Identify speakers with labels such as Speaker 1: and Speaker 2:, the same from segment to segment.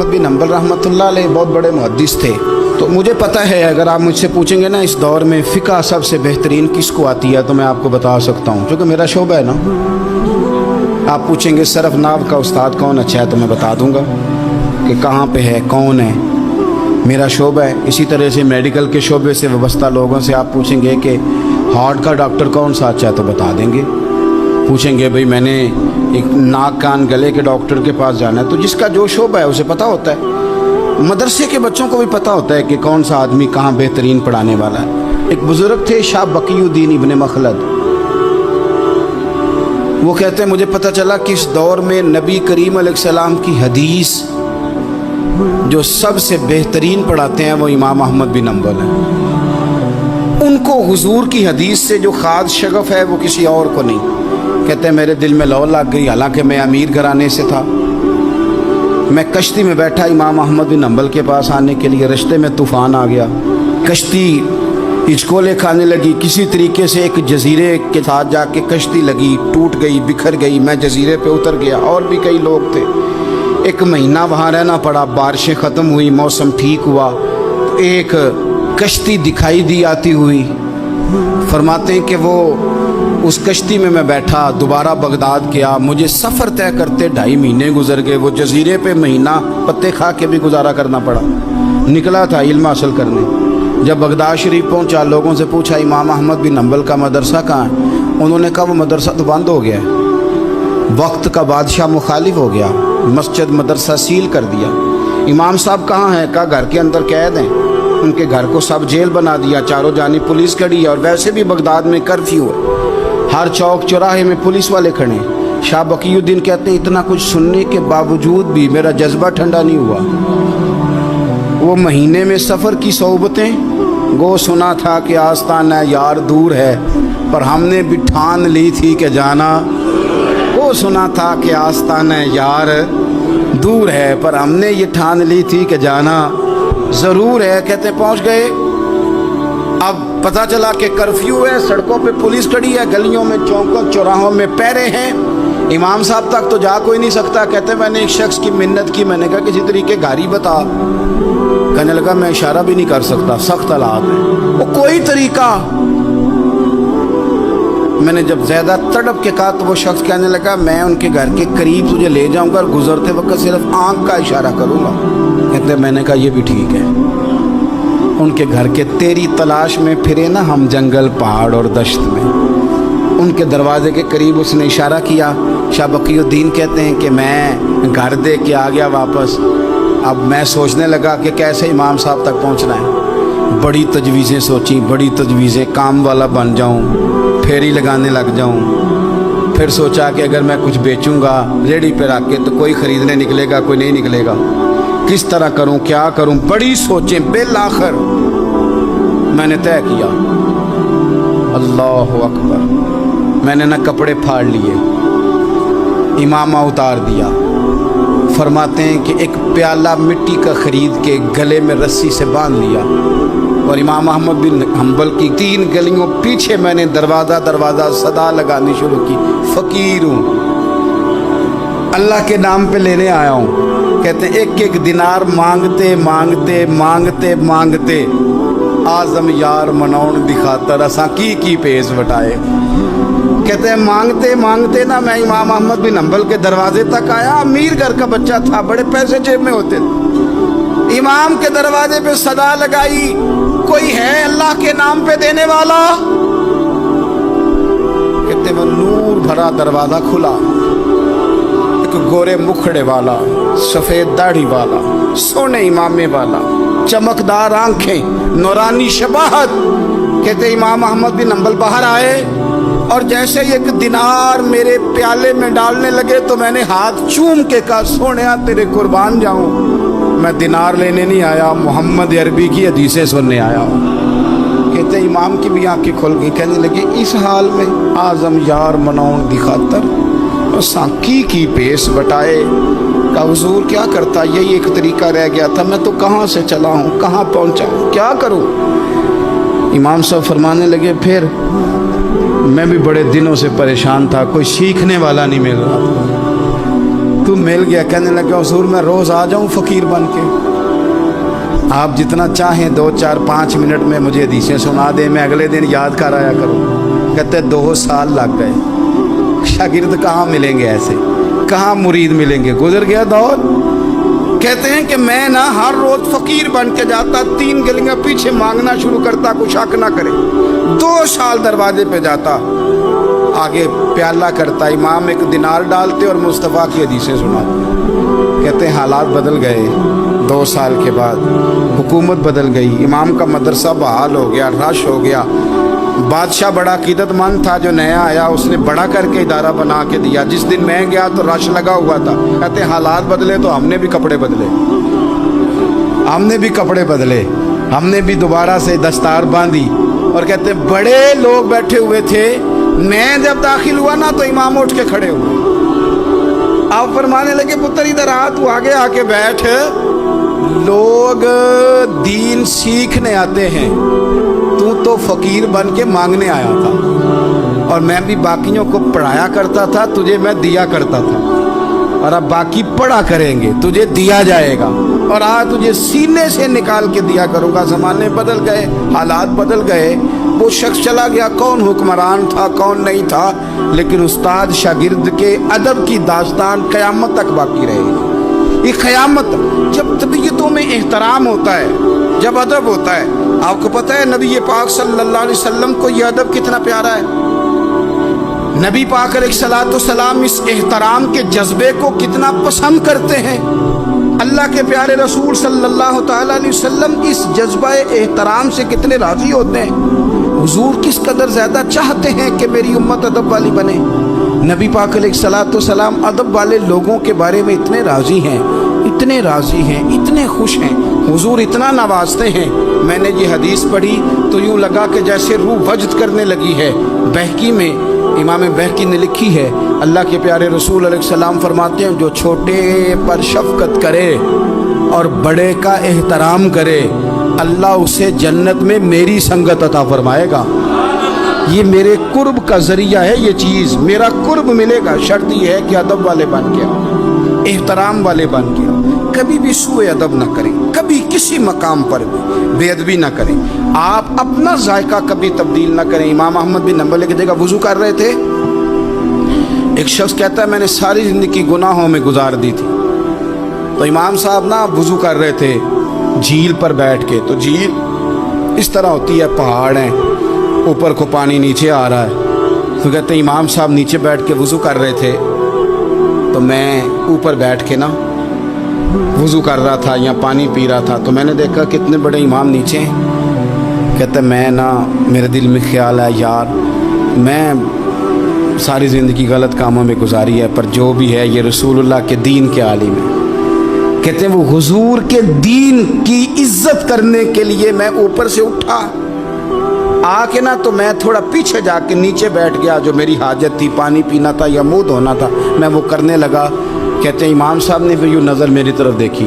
Speaker 1: अहमद बिन humble रहमतुल्लाह अलैह बहुत बड़े मुहद्दिस थे। तो मुझे पता है अगर आप मुझसे पूछेंगे ना इस दौर में फ़िक़्ह सबसे बेहतरीन किसको आती है तो मैं आपको बता सकता हूँ, क्योंकि मेरा शोबा है ना। आप पूछेंगे सरफ नाव का उस्ताद कौन अच्छा है तो मैं बता दूँगा कि कहाँ पे है, कौन है, मेरा शोबा है। इसी तरह से मेडिकल के शोबे से वाबस्ता लोगों से आप पूछेंगे कि हार्ट का डॉक्टर कौन सा अच्छा है तो बता देंगे। पूछेंगे भाई मैंने एक नाक कान गले के डॉक्टर के पास जाना है, तो जिसका जो शोबा है उसे पता होता है। मदरसे के बच्चों को भी पता होता है कि कौन सा आदमी कहाँ बेहतरीन पढ़ाने वाला है। एक बुजुर्ग थे शाह बकीउद्दीन इब्ने मखलद, वो कहते हैं मुझे पता चला कि इस दौर में नबी करीम अलैहिस्सलाम की हदीस जो सबसे बेहतरीन पढ़ाते हैं वो इमाम अहमद बिन हम्बल हैं। उनको हुजूर की हदीस से जो खास शगफ है वो किसी और को नहीं। कहते हैं मेरे दिल में लौ लग गई, हालांकि मैं अमीर घराने से था। मैं कश्ती में बैठा इमाम अहमद बिन हम्बल के पास आने के लिए, रास्ते में तूफ़ान आ गया, कश्ती हिचकोले खाने लगी। किसी तरीके से एक जजीरे के साथ जाके कश्ती लगी, टूट गई, बिखर गई। मैं जजीरे पे उतर गया, और भी कई लोग थे। एक महीना वहाँ रहना पड़ा। बारिशें ख़त्म हुई, मौसम ठीक हुआ, तो एक कश्ती दिखाई दी आती हुई। फरमाते हैं कि वो उस कश्ती में मैं बैठा, दोबारा बगदाद गया। मुझे सफ़र तय करते 2.5 महीने गुजर गए। वो जजीरे पे महीना पत्ते खा के भी गुजारा करना पड़ा। निकला था इल्म हासिल करने। जब बगदाद शरीफ पहुंचा, लोगों से पूछा इमाम अहमद बिन हम्बल का मदरसा कहाँ है? उन्होंने कहा वो मदरसा तो बंद हो गया है, वक्त का बादशाह मुखालिफ हो गया, मस्जिद मदरसा सील कर दिया। इमाम साहब कहाँ हैं? कहा घर के अंदर कैद हैं। उनके घर को सब जेल बना दिया, चारों जानिब पुलिस खड़ी है, और वैसे भी बगदाद में कर्फ्यू है, हर चौक चौराहे में पुलिस वाले खड़े। शाह बकीउद्दीन कहते हैं इतना कुछ सुनने के बावजूद भी मेरा जज्बा ठंडा नहीं हुआ। वो महीने में सफ़र की सोबतें गो सुना था कि आस्ताना यार दूर है, पर हमने भी ठान ली थी कि जाना। वो सुना था कि आस्ताना यार दूर है, पर हमने ये ठान ली थी कि जाना ज़रूर है। कहते पहुँच गए। अब पता चला कि कर्फ्यू है, सड़कों पे पुलिस खड़ी है, गलियों में चौकों चौराहों में पैरे हैं। इमाम साहब तक तो जा कोई नहीं सकता। कहते मैंने एक शख्स की मिन्नत की, मैंने कहा किसी तरीके गाड़ी बता। कहने लगा मैं इशारा भी नहीं कर सकता, सख्त हालात है। वो कोई तरीका। मैंने जब ज़्यादा तड़प के कहा तो वो शख्स कहने लगा मैं उनके घर के करीब तुझे ले जाऊंगा और गुजरते वक्त सिर्फ आंख का इशारा करूंगा। कहते मैंने कहा ये भी ठीक है। उनके घर के तेरी तलाश में फिरे ना हम जंगल पहाड़ और दश्त में। उनके दरवाजे के करीब उसने इशारा किया। शाह बकीउद्दीन कहते हैं कि मैं घर दे के आ गया वापस। अब मैं सोचने लगा कि कैसे इमाम साहब तक पहुंचना है। बड़ी तजवीज़ें सोची, बड़ी तजवीज़ें, काम वाला बन जाऊं, फेरी लगाने लग जाऊं। फिर सोचा कि अगर मैं कुछ बेचूंगा रेडी पे रख के तो कोई ख़रीदने निकलेगा, कोई नहीं निकलेगा, किस तरह करूं, क्या करूं। बड़ी सोचें, बिल आखिर मैंने तय किया, अल्लाह अकबर। मैंने ना कपड़े फाड़ लिए, इमामा उतार दिया। फरमाते हैं कि एक प्याला मिट्टी का ख़रीद के गले में रस्सी से बांध लिया, और इमाम अहमद बिन हम्बल की 3 गलियों पीछे मैंने दरवाज़ा दरवाज़ा सदा लगानी शुरू की, फ़कीर हूँ, अल्लाह के नाम पे लेने आया हूँ। कहते हैं एक एक दिनार मांगते मांगते मांगते मांगते आज़म यार मनौन दिखाता रसा की पेश बटाए। कहते हैं मांगते मांगते ना मैं इमाम अहमद बिन हम्बल के दरवाजे तक आया। अमीर घर का बच्चा था, बड़े पैसे जेब में होते थे। इमाम के दरवाजे पे सदा लगाई, कोई है अल्लाह के नाम पे देने वाला? कहते वो नूर भरा दरवाजा खुला। एक गोरे मुखड़े वाला, सफेद दाढ़ी वाला, सोने इमामे वाला, चमकदार आंखें, नूरानी शबाहत। कहते इमाम अहमद बिन हम्बल बाहर आए और जैसे एक दिनार मेरे प्याले में डालने लगे तो मैंने हाथ चूम के कहा सोनिया तेरे कुर्बान जाऊं, मैं दिनार लेने नहीं आया, मोहम्मद अरबी की हदीसें सुनने आया हूँ। कहते इमाम की भी आंखें खुल गई। कहने लगे इस हाल में आज़म यार मनौन दिखातर साकी की पेश बटाए। का हुजूर क्या करता, यही एक तरीका रह गया था, मैं तो कहाँ से चला हूँ, कहाँ पहुँचा हूँ, क्या करूँ। इमाम साहब फरमाने लगे फिर मैं भी बड़े दिनों से परेशान था, कोई सीखने वाला नहीं मिल रहा था। तू मिल गया। कहने लगा हुजूर मैं रोज आ जाऊं फकीर बन के, आप जितना चाहें 2, 4, 5 मिनट में मुझे हदीसें सुना दें, मैं अगले दिन याद कर आया करूँ। कहते 2 साल लग गए। शागिर्द कहाँ मिलेंगे ऐसे, कहाँ मुरीद मिलेंगे, गुजर गया दौर। कहते हैं कि मैं ना हर रोज फकीर बन के जाता, 3 गलियां पीछे मांगना शुरू करता, कुछ हक ना करे। 2 साल दरवाजे पे जाता, आगे प्याला करता, इमाम एक दिनार डालते और मुस्तफ़ा की हदीसें सुनाते। कहते हैं हालात बदल गए। 2 साल के बाद हुकूमत बदल गई, इमाम का मदरसा बहाल हो गया, रश हो गया। बादशाह बड़ा अकीदतमंद था जो नया आया, उसने बड़ा करके इदारा बना के दिया। जिस दिन मैं गया तो रश लगा हुआ था। कहते हैं हालात बदले तो हमने भी कपड़े बदले, हमने भी कपड़े बदले, हमने भी दोबारा से दस्तार बांधी। और कहते हैं बड़े लोग बैठे हुए थे, मैं जब दाखिल हुआ ना तो इमाम उठ के खड़े हुए। आप फरमाने लगे पुत्र इधर आ, तू आगे आके बैठ। लोग दीन सीखने आते हैं, तू तो फकीर बन के मांगने आया था। और मैं भी बाकियों को पढ़ाया करता था, तुझे मैं दिया करता था। और अब बाकी पढ़ा करेंगे, तुझे दिया जाएगा। और आज तुझे सीने से निकाल के दिया करूँगा। ज़माने बदल गए, हालात बदल गए, वो शख्स चला गया, कौन हुक्मरान था कौन नहीं था, लेकिन उस्ताद शागिर्द के अदब की दास्तान क़यामत तक बाकी रहेगी। ये क़यामत, जब तबीयतों में एहतराम होता है, जब अदब होता है। आपको पता है नबी पाक सल्लल्लाहु अलैहि वसल्लम को यह अदब कितना प्यारा है। नबी पाक अलैहिस्सलाम इस एहतराम के जज्बे को कितना पसंद करते हैं। अल्लाह के प्यारे रसूल सल्लल्लाहु ताला अलैहि वसल्लम इस जज्बा एहतराम से कितने राजी होते हैं। हुजूर किस कदर ज़्यादा चाहते हैं कि मेरी उम्मत अदब वाली बने। नबी पाक अलैहिस्सलाम अदब वाले लोगों के बारे में इतने राजी हैं, इतने राजी हैं, इतने खुश हैं। हुजूर इतना नवाजते हैं। मैंने ये हदीस पढ़ी तो यूँ लगा कि जैसे रूह वजद करने लगी है। बहकी में इमाम बहकी ने लिखी है, अल्लाह के प्यारे रसूल अलैहिस्सलाम फरमाते हैं जो छोटे पर शफकत करे और बड़े का एहतराम करे, अल्लाह उसे जन्नत में मेरी संगत अता फरमाएगा। ये मेरे कुर्ब का जरिया है, ये चीज़ मेरा कुर्ब मिलेगा। शर्त ये है कि अदब वाले बन के आओ, एहतराम वाले बन के आओ। कभी भी सूए अदब ना करें, कभी किसी मकाम पर भी बेअदबी ना करें। आप अपना जायका कभी तब्दील ना करें। इमाम अहमद बिन हंबल की जगह वुजू कर रहे थे, एक शख्स कहता है मैंने सारी ज़िंदगी गुनाहों में गुजार दी थी। तो इमाम साहब ना वुजू कर रहे थे झील पर बैठ के। तो झील इस तरह होती है, पहाड़ हैं, ऊपर को पानी नीचे आ रहा है। तो कहते इमाम साहब नीचे बैठ के वुजू कर रहे थे, तो मैं ऊपर बैठ के ना वुजू कर रहा था या पानी पी रहा था। तो मैंने देखा कितने बड़े इमाम नीचे हैं। कहते मैं ना, मेरे दिल में ख्याल है यार मैं सारी ज़िंदगी गलत कामों में गुजारी है, पर जो भी है ये रसूलुल्लाह के दीन के आलिम है। कहते हैं वो हुजूर के दीन की इज्जत करने के लिए मैं ऊपर से उठा आके ना, तो मैं थोड़ा पीछे जाके नीचे बैठ गया। जो मेरी हाजत थी, पानी पीना था या मुँह धोना था, मैं वो करने लगा। कहते हैं इमाम साहब ने फिर यूँ नज़र मेरी तरफ देखी,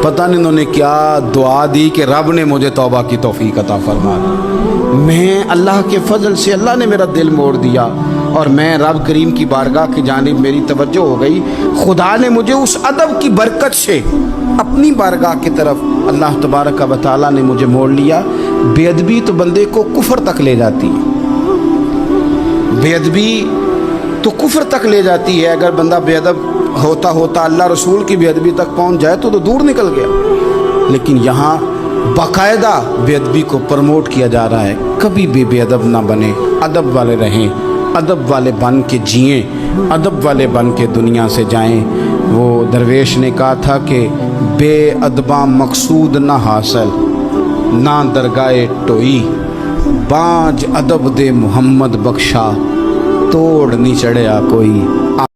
Speaker 1: पता नहीं उन्होंने क्या दुआ दी कि रब ने मुझे तौबा की तौफीक अता फरमा दी। मैं अल्लाह के फजल से, अल्लाह ने मेरा दिल मोड़ दिया और मैं रब करीम की बारगाह की जानिब मेरी तवज्जो हो गई। खुदा ने मुझे उस अदब की बरकत से अपनी बारगाह की तरफ अल्लाह तबारक व तआला ने मुझे मोड़ लिया। बेअदबी तो बंदे को कुफर तक ले जाती है, बेअदबी तो कुफर तक ले जाती है। अगर बंदा बेअदब होता होता अल्लाह रसूल की बेअदबी तक पहुंच जाए तो दूर निकल गया। लेकिन यहाँ बाकायदा बेअदबी को प्रमोट किया जा रहा है। कभी भी बेअदब ना बने, अदब वाले रहें, अदब वाले बन के जिएँ, अदब वाले बन के दुनिया से जाएं। वो दरवेश ने कहा था कि बेअदबा मकसूद ना हासिल, ना दरगाए टोई, बाज अदब दे मुहम्मद बख्शा, तोड़ नहीं चढ़िया कोई।